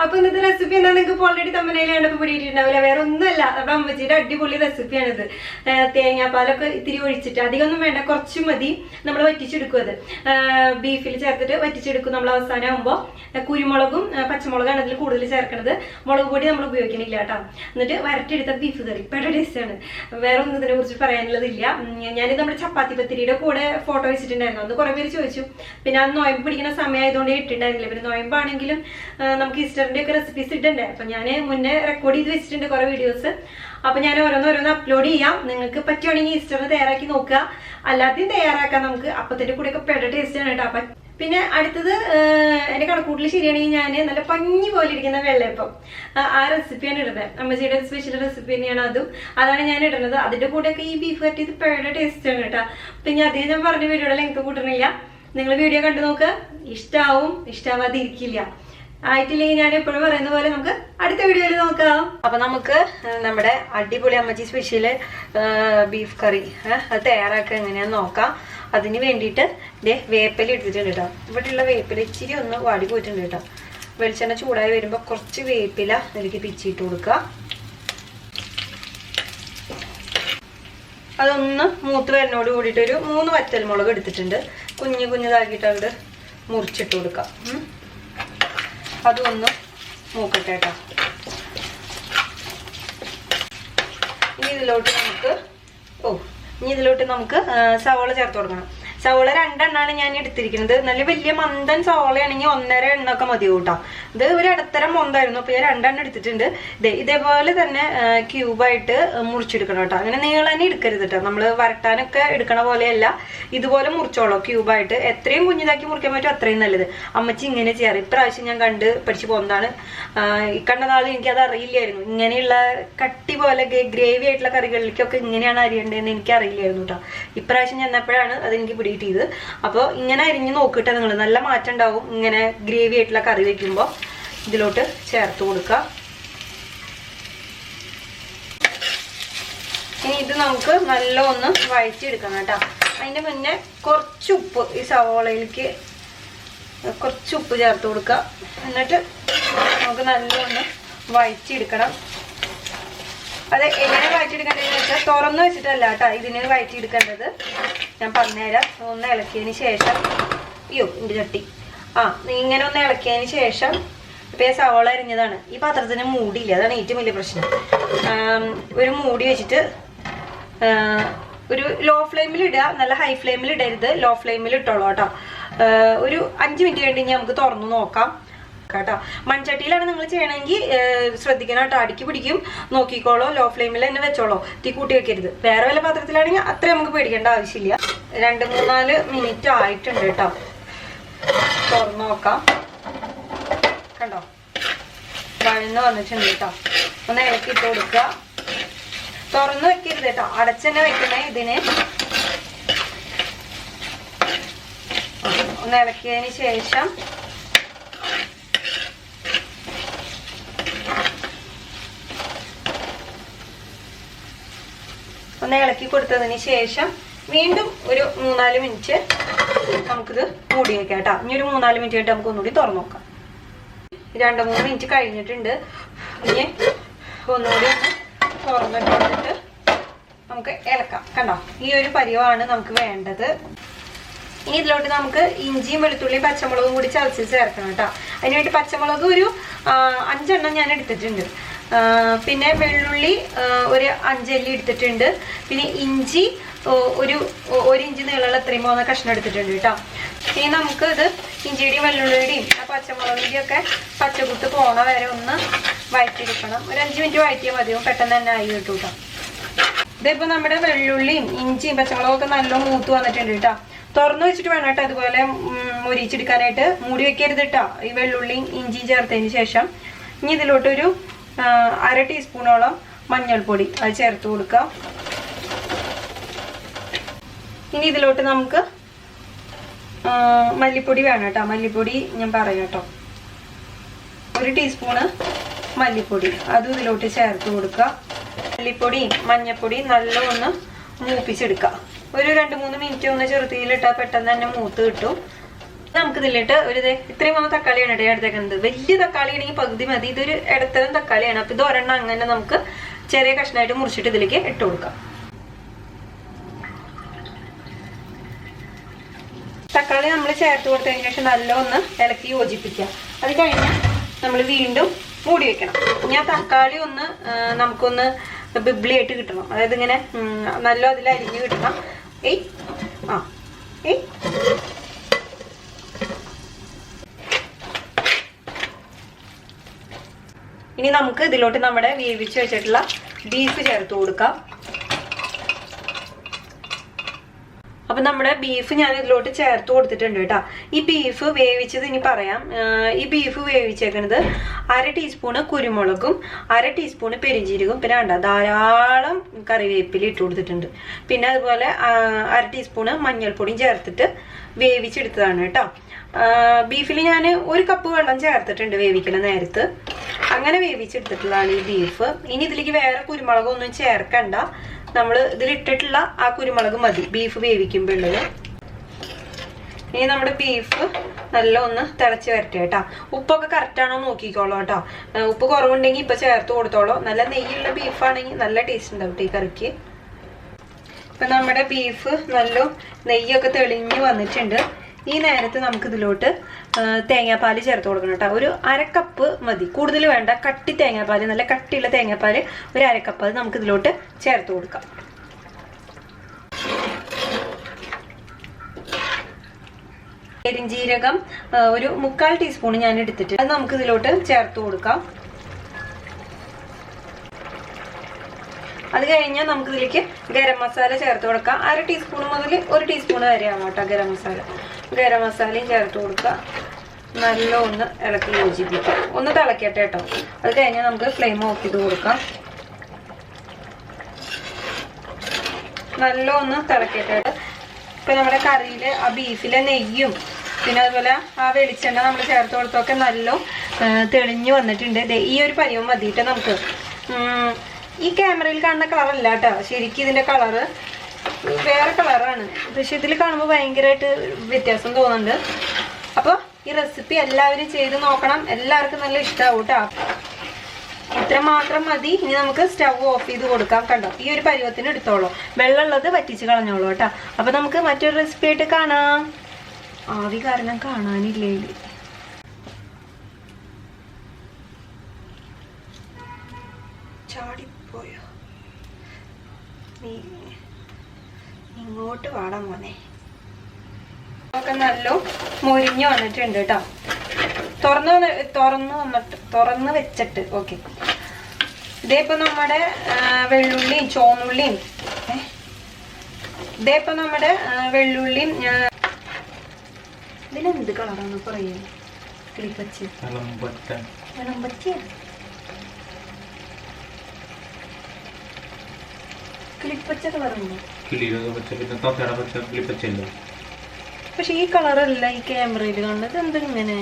അപ്പൊ ഇന്നത്തെ റെസിപ്പി എന്താ നിങ്ങൾക്ക് ഓൾറെഡി തമ്മനയിൽ കണ്ടപ്പോൾ പിടിയിട്ടുണ്ടാവില്ല. വേറെ ഒന്നുമല്ല, നമ്മുടെ അമ്മച്ചിയുടെ അടിപൊളി റെസിപ്പിയാണിത്. തേങ്ങാപ്പാലൊക്കെ ഇത്തിരി ഒഴിച്ചിട്ട്, അധികമൊന്നും വേണ്ട, കുറച്ച് മതി. നമ്മൾ വറ്റിച്ചെടുക്കും. അത് ബീഫിൽ ചേർത്തിട്ട് വറ്റിച്ചെടുക്കും. നമ്മൾ അവസാനം ആകുമ്പോൾ കുരുമുളകും പച്ചമുളകാണ് അതിൽ കൂടുതൽ ചേർക്കണത്. മുളക് പൊടി നമ്മൾ ഉപയോഗിക്കണില്ല കേട്ടോ. എന്നിട്ട് വരട്ടിയെടുത്ത ബീഫ് കറി പെട ടേസ്റ്റാണ്. വേറെ ഒന്നും ഇതിനെ കുറിച്ച് പറയാനുള്ളതില്ല. ഞാനിത് നമ്മുടെ ചപ്പാത്തി പത്തിരിയുടെ കൂടെ ഫോട്ടോ വെച്ചിട്ടുണ്ടായിരുന്നു. അന്ന് കുറെ പേര് ചോദിച്ചു. പിന്നെ അന്ന് നോയമ്പ് പിടിക്കുന്ന സമയമായതുകൊണ്ട് ഇട്ടുണ്ടായിരുന്നില്ല. പിന്നെ നോയമ്പാണെങ്കിലും നമുക്ക് ഈസ്റ്ററിന്റെ ഒക്കെ റെസിപ്പീസ് ഇട്ടണ്ടേ. അപ്പൊ ഞാൻ മുന്നേ റെക്കോർഡ് ചെയ്ത് വെച്ചിട്ടുണ്ട് കുറെ വീഡിയോസ്. അപ്പൊ ഞാൻ ഓരോന്നോരോന്ന് അപ്ലോഡ് ചെയ്യാം. നിങ്ങൾക്ക് പറ്റുവാണെങ്കിൽ ഈസ്റ്ററിന് തയ്യാറാക്കി നോക്കുക. അല്ലാതെയും തയ്യാറാക്കാം നമുക്ക്. അപ്പത്തിന്റെ കൂടെ ഒക്കെ പെട ടേസ്റ്റ് ആണ് കേട്ടോ. പിന്നെ അടുത്തത് എന്റെ കണക്കൂട്ടിൽ ശരിയാണെങ്കിൽ ഞാൻ നല്ല പഞ്ഞി പോലെ ഇരിക്കുന്ന വെള്ളയപ്പം, ആ റെസിപ്പിയാണ് ഇടുന്നത്. അമ്മച്ചിയുടെ സ്പെഷ്യൽ റെസിപ്പി തന്നെയാണ് അതും. അതാണ് ഞാൻ ഇടുന്നത്. അതിന്റെ കൂടെയൊക്കെ ഈ ബീഫ് കട്ടി ഇത് പെട ടേസ്റ്റ് ആണ് കേട്ടോ. പിന്നെ അധികം ഞാൻ പറഞ്ഞ വീഡിയോയുടെ ലെങ്ത് കൂട്ടണില്ല. നിങ്ങൾ വീഡിയോ കണ്ടു നോക്കുക. ഇഷ്ടാവും, ഇഷ്ടാവാതെ ഇരിക്കില്ല. ആയിട്ടില്ലെങ്കിൽ ഞാൻ എപ്പോഴും പറയുന്ന പോലെ നമുക്ക് അടുത്ത വീഡിയോയിൽ നോക്കാം. അപ്പൊ നമുക്ക് നമ്മുടെ അടിപൊളി അമ്മച്ചി സ്പെഷ്യല് ബീഫ് കറി അത് തയ്യാറാക്കുക എങ്ങനെയാന്ന് നോക്കാം. അതിന് വേണ്ടിയിട്ട് വേപ്പില എടുത്തിട്ടുണ്ട് കേട്ടോ. ഇവിടെയുള്ള വേപ്പില ഇച്ചിരി ഒന്ന് വാടി പോയിട്ടുണ്ട് കേട്ടോ. വെളിച്ചെണ്ണ ചൂടായി വരുമ്പോൾ കുറച്ച് വേപ്പില അതിലേക്ക് പിച്ചിട്ട് കൊടുക്കുക. അതൊന്ന് മൂത്ത് വരുന്നോട് കൂടിയിട്ട് ഒരു 3 വറ്റൽമുളക് എടുത്തിട്ടുണ്ട്. കുഞ്ഞിതാക്കിയിട്ട് അങ്ങോട്ട് മുറിച്ചിട്ട് കൊടുക്കാം. അതൊന്ന് മൂക്കട്ടെ കേട്ടോ. ഇനി ഇതിലോട്ട് നമുക്ക് സവോള ചേർത്ത് കൊടുക്കണം. സവോള 2 എണ്ണമാണ് ഞാൻ എടുത്തിരിക്കുന്നത്. നല്ല വലിയ മന്ദൻ സവോളയാണെങ്കിൽ 1.5 എണ്ണൊക്കെ മതിയാവും കേട്ടോ. ഇത് ഒരു ഇടത്തരം മൊന്തായിരുന്നു. അപ്പൊ ഞാൻ 2 എണ്ണം എടുത്തിട്ടുണ്ട്. ഇതേപോലെ തന്നെ ക്യൂബായിട്ട് മുറിച്ചെടുക്കണം കേട്ടോ. അങ്ങനെ നീളനെ എടുക്കരുത് കേട്ടോ. നമ്മൾ വരട്ടാനൊക്കെ എടുക്കണ പോലെയല്ല, ഇതുപോലെ മുറിച്ചോളൂ ക്യൂബായിട്ട്. എത്രയും കുഞ്ഞിതാക്കി മുറിക്കാൻ പറ്റും അത്രയും നല്ലത്. അമ്മച്ചി ഇങ്ങനെ ചെയ്യാറ്. ഇപ്രാവശ്യം ഞാൻ കണ്ട് പഠിച്ചു പോകുന്നതാണ്. ഈ കണ്ട നാളെ എനിക്കത് അറിയില്ലായിരുന്നു. ഇങ്ങനെയുള്ള കട്ടി പോലെ ഗ്രേവി ആയിട്ടുള്ള കറികളിലേക്കൊക്കെ ഇങ്ങനെയാണ് അരിയേണ്ടതെന്ന് എനിക്ക് അറിയില്ലായിരുന്നു കേട്ടോ. ഇപ്രാവശ്യം ചെന്നപ്പോഴാണ് അതെനിക്ക് പിടിയിട്ട്. അപ്പോൾ ഇങ്ങനെ അരിഞ്ഞ് നോക്കിയിട്ട് നിങ്ങൾ നല്ല മാറ്റം ഉണ്ടാവും. ഇങ്ങനെ ഗ്രേവി ആയിട്ടുള്ള കറി വെക്കുമ്പോൾ ഇതിലോട്ട് ചേർത്ത് കൊടുക്കുക. ഇനി ഇത് നമുക്ക് നല്ല ഒന്ന് വഴറ്റിയെടുക്കണം കേട്ടോ. അതിന്റെ മുന്നേ കുറച്ച് ഉപ്പ് ഈ സവോളയിലേക്ക് കുറച്ച് ഉപ്പ് ചേർത്ത് കൊടുക്കുക. എന്നിട്ട് നമുക്ക് നല്ലൊന്ന് വഴറ്റിയെടുക്കണം. അത് എങ്ങനെ വഴറ്റിയെടുക്കേണ്ടതെന്ന് വെച്ചാൽ തുറന്ന് വെച്ചിട്ടല്ല കേട്ടോ ഇതിന് വഴറ്റിയെടുക്കേണ്ടത്. ഞാൻ പറഞ്ഞുതരാം. ഒന്ന് ഇളക്കിയതിന് ശേഷം എൻ്റെ ചട്ടി ഇങ്ങനെ ഒന്ന് ഇളക്കിയതിന് ശേഷം ഇപ്പം സവോള അരിഞ്ഞതാണ്. ഈ പാത്രത്തിന് മൂടിയില്ല, അതാണ് ഏറ്റവും വലിയ പ്രശ്നം. ഒരു മൂടി വെച്ചിട്ട് ഒരു ലോ ഫ്ലെയിമിൽ ഇടുക. നല്ല ഹൈ ഫ്ലെയിമിൽ ഇടരുത്, ലോ ഫ്ലെയിമിൽ ഇട്ടോളൂ കേട്ടോ. ഒരു 5 മിനിറ്റ് കഴിഞ്ഞ് നമുക്ക് തുറന്നു നോക്കാം കേട്ടോ. മൺചട്ടിയിലാണ് നിങ്ങൾ ചെയ്യണമെങ്കിൽ ശ്രദ്ധിക്കണം കേട്ടോ. അടിക്ക് പിടിക്കും, നോക്കിക്കോളോ. ലോ ഫ്ലെയിമിൽ തന്നെ വെച്ചോളോ, തീ കൂട്ടി വെക്കരുത്. വേറെ വല്ല പാത്രത്തിലാണെങ്കിൽ അത്ര നമുക്ക് പേടിക്കേണ്ട ആവശ്യമില്ല. 2-3-4 മിനിറ്റ് ആയിട്ടുണ്ട് കേട്ടോ. തുറന്നു നോക്കാം. കണ്ടോ, വഴന്ന് വന്നിട്ടുണ്ട് കേട്ടോ. ഒന്ന് ഇളക്കിയിട്ട് കൊടുക്കുക. തുറന്ന് വെക്കരുത് കേട്ടോ, അടച്ചന്നെ വെക്കണേ. ഇതിന് ഒന്ന് ഇളക്കിയതിന് ശേഷം ഒന്ന് ഇളക്കി കൊടുത്തതിന് ശേഷം വീണ്ടും ഒരു 3-4 മിനിറ്റ് നമുക്കിത് മൂടി വെക്കാം കേട്ടോ. ഇനി ഒരു 3-4 മിനിറ്റ് ആയിട്ട് നമുക്ക് ഒന്നുകൂടി തുറന്നു നോക്കാം. 2-3 മിനിറ്റ് കഴിഞ്ഞിട്ടുണ്ട്. ഇനി ഒന്നുകൂടി തുറന്നിട്ട് നമുക്ക് ഇളക്കാം. കണ്ടോ, ഈ ഒരു പരിവാണ് നമുക്ക് വേണ്ടത്. ഇനി ഇതിലോട്ട് നമുക്ക് ഇഞ്ചിയും വെളുത്തുള്ളിയും പച്ചമുളകും കൂടി ചതച്ച് ചേർക്കണം കേട്ടോ. അതിനുവേണ്ടി പച്ചമുളക് ഒരു 5 എണ്ണം ഞാൻ എടുത്തിട്ടുണ്ട്. പിന്നെ വെള്ളുള്ളി ഒരു 5 അല്ലി എടുത്തിട്ടുണ്ട്. പിന്നെ ഇഞ്ചി ഒരു 1 ഇഞ്ച് നീളമുള്ള 3-4 കഷ്ണം എടുത്തിട്ടുണ്ട് കേട്ടോ. ഇനി നമുക്ക് ഇത് ഇഞ്ചിയുടെയും വെള്ളുള്ളിയുടെയും പച്ചമുളകിന്റെയും ഒക്കെ പച്ചക്കുത്ത് പോണ വരെ ഒന്ന് വഴറ്റിയെടുക്കണം. ഒരു 5 മിനിറ്റ് വഴറ്റിയാൽ മതിയോ, പെട്ടെന്ന് തന്നെ ആയി കിട്ടും കേട്ടോ. ഇതിപ്പോ നമ്മുടെ വെള്ളുള്ളിയും ഇഞ്ചിയും പച്ചമുളകും ഒക്കെ നല്ല മൂത്ത് വന്നിട്ടുണ്ട് കേട്ടോ. തുറന്നു വെച്ചിട്ട് വേണം കേട്ടോ അതുപോലെ മുരിച്ചെടുക്കാനായിട്ട്. മൂടി വെക്കരുത് കേട്ടോ. ഈ വെള്ളുള്ളിയും ഇഞ്ചിയും ചേർത്തതിന് ശേഷം ഇനി ഇതിലോട്ടൊരു 1/2 ടീസ്പൂണോളം മഞ്ഞൾപ്പൊടി അത് ചേർത്ത് കൊടുക്കുക. ഇനി ഇതിലോട്ട് നമുക്ക് മല്ലിപ്പൊടി വേണം കേട്ടോ. മല്ലിപ്പൊടി ഞാൻ പറയാം കേട്ടോ. 1 ടീസ്പൂണ് മല്ലിപ്പൊടി അതും ഇതിലോട്ട് ചേർത്ത് കൊടുക്കുക. മല്ലിപ്പൊടിയും മഞ്ഞൾപ്പൊടിയും നല്ല ഒന്ന് മൂപ്പിച്ചെടുക്കുക. ഒരു 2-3 മിനിറ്റ് ഒന്ന് ചെറുതീയിലിട്ടാൽ പെട്ടെന്ന് തന്നെ മൂത്ത് കിട്ടും. നമുക്ക് ഇതിലിട്ട് ഒരു ഇത്രയും വന്ന തക്കാളിയാണ് ഇടയിൽ എടുത്തേക്കുന്നത്. വലിയ തക്കാളി ആണെങ്കിൽ പകുതി മതി. ഇതൊരു ഇടത്തരം തക്കാളിയാണ്. അപ്പൊ ഇത് ഒരെണ്ണം അങ്ങനെ നമുക്ക് ചെറിയ കഷ്ണമായിട്ട് മുറിച്ചിട്ട് ഇതിലേക്ക് ഇട്ട് കൊടുക്കാം. തക്കാളി നമ്മൾ ചേർത്ത് കൊടുത്തതിന് ശേഷം നല്ല ഒന്ന് ഇളക്കി യോജിപ്പിക്കാം. അത് കഴിഞ്ഞാൽ നമ്മൾ വീണ്ടും മൂടി വെക്കണം. ഞാൻ തക്കാളി ഒന്ന് നമുക്കൊന്ന് ബിബ്ലിയായിട്ട് കിട്ടണം. അതായത് ഇങ്ങനെ നല്ല അതിൽ അരിഞ്ഞ് കിട്ടണം. ഇനി നമുക്ക് ഇതിലോട്ട് നമ്മുടെ വേവിച്ച് വെച്ചിട്ടുള്ള ബീഫ് ചേർത്ത് കൊടുക്കാം. അപ്പൊ നമ്മുടെ ബീഫ് ഞാൻ ഇതിലോട്ട് ചേർത്ത് കൊടുത്തിട്ടുണ്ട് കേട്ടോ. ഈ ബീഫ് വേവിച്ചത് ഇനി പറയാം. ഈ ബീഫ് വേവിച്ചേക്കണത് 1/2 ടീസ്പൂണ് കുരുമുളകും 1/2 ടീസ്പൂണ് പെരിഞ്ജീരകവും പിന്നെ വേണ്ട ധാരാളം കറിവേപ്പില ഇട്ട് കൊടുത്തിട്ടുണ്ട്. പിന്നെ അതുപോലെ 1/2 ടീസ്പൂണ് മഞ്ഞൾപ്പൊടിയും ചേർത്തിട്ട് വേവിച്ചെടുത്തതാണ് കേട്ടോ. ബീഫിൽ ഞാൻ 1 കപ്പ് വെള്ളം ചേർത്തിട്ടുണ്ട് വേവിക്കുന്ന നേരത്ത്. അങ്ങനെ വേവിച്ചെടുത്തിട്ടുള്ളതാണ് ഈ ബീഫ്. ഇനി ഇതിലേക്ക് വേറെ കുരുമുളകൊന്നും ചേർക്കണ്ട. നമ്മൾ ഇതിലിട്ടിട്ടുള്ള ആ കുരുമുളക് മതി ബീഫ് വേവിക്കുമ്പോഴുള്ളത്. ഇനി നമ്മുടെ ബീഫ് നല്ല ഒന്ന് തിളച്ച് വരട്ടെ കേട്ടോ. ഉപ്പൊക്കെ കറക്റ്റ് ആണോ നോക്കിക്കോളൂ കേട്ടോ. ഉപ്പ് കുറവുണ്ടെങ്കിൽ ഇപ്പൊ ചേർത്ത് കൊടുത്തോളൂ. നല്ല നെയ്യുള്ള ബീഫാണെങ്കിൽ നല്ല ടേസ്റ്റ് ഉണ്ടാവും ഈ കറിക്ക്. ഇപ്പൊ നമ്മുടെ ബീഫ് നല്ല നെയ്യൊക്കെ തെളിഞ്ഞ് വന്നിട്ടുണ്ട്. ഈ നേരത്ത് നമുക്ക് ഇതിലോട്ട് തേങ്ങാപ്പാൽ ചേർത്ത് കൊടുക്കണം കേട്ടോ. ഒരു 1/2 കപ്പ് മതി, കൂടുതൽ വേണ്ട. കട്ടി തേങ്ങാപ്പാൽ, നല്ല കട്ടിയുള്ള തേങ്ങാപ്പാൽ ഒരു 1/2 കപ്പ് അത് നമുക്ക് ഇതിലോട്ട് ചേർത്ത് കൊടുക്കാം. പെരിഞ്ജീരകം ഒരു 3/4 ടീസ്പൂൺ ഞാൻ എടുത്തിട്ട് അത് നമുക്ക് ഇതിലോട്ട് ചേർത്ത് കൊടുക്കാം. അത് കഴിഞ്ഞാൽ നമുക്ക് ഇതിലേക്ക് ഗരം മസാല ചേർത്ത് കൊടുക്കാം. 1/2 ടീസ്പൂൺ മുതൽ 1 ടീസ്പൂൺ വരെയാണ് കേട്ടോ ഗരം മസാല. ഗരം മസാലയും ചേർത്ത് കൊടുക്കുക. നല്ല ഒന്ന് ഇളക്കി യോജിപ്പിക്കാം. ഒന്ന് തിളക്കട്ടെ കേട്ടോ. അത് കഴിഞ്ഞാൽ നമുക്ക് ഫ്ലെയിം ഓഫ് ചെയ്ത് കൊടുക്കാം. നല്ല ഒന്ന് തിളക്കട്ടെ. ഇപ്പൊ നമ്മുടെ കറിയില് ആ ബീഫിലെ നെയ്യും പിന്നെ അതുപോലെ ആ വെളിച്ചെണ്ണ നമ്മൾ ചേർത്ത് കൊടുത്തൊക്കെ നല്ല തെളിഞ്ഞു വന്നിട്ടുണ്ട്. ഈ ഒരു പരിവം മതിയിട്ട് നമുക്ക്. ഈ ക്യാമറയിൽ കാണുന്ന കളറല്ല കേട്ടോ, ശരിക്കും ഇതിന്റെ കളറ് വേറെ കളറാണ്. പക്ഷെ ഇതിൽ കാണുമ്പോൾ ഭയങ്കരമായിട്ട് വ്യത്യാസം തോന്നുന്നുണ്ട്. അപ്പോൾ ഈ റെസിപ്പി എല്ലാവരും ചെയ്ത് നോക്കണം. എല്ലാവർക്കും നല്ല ഇഷ്ടമാവും കേട്ടോ. ഇത്ര മാത്രം മതി. ഇനി നമുക്ക് സ്റ്റവ് ഓഫ് ചെയ്ത് കൊടുക്കാം. കണ്ടോ, ഈ ഒരു പരുവത്തിന് എടുത്തോളൂ. വെള്ളമുള്ളത് വറ്റിച്ച് കളഞ്ഞോളൂ കേട്ടോ. അപ്പൊ നമുക്ക് മറ്റൊരു റെസിപ്പി ആയിട്ട് കാണാം. ആവി കാരണം കാണാനില്ലേ. ചാടിപ്പോയോ നീ? ഇങ്ങോട്ട് വാടാൻ പോന്നെ. ഒക്കെ നല്ല മുരിഞ്ഞു വന്നിട്ടുണ്ട് കേട്ടോ. തുറന്ന് വെച്ചിട്ട് ഓക്കെ. ഇതേപ്പോ നമ്മുടെ വെള്ളുള്ളിയും ചോന്നുള്ളിയും ഇതേപ്പോ നമ്മുടെ വെള്ളുള്ളിയും ഇതിനെന്ത് കളറാണ് പറയുക? കിളിപ്പച്ച കിളിപ്പച്ച കളറുണ്ടോ? പക്ഷെ ഈ കളറല്ല ഈ ക്യാമറയിൽ കണ്ടത്. എന്തിങ്ങനെ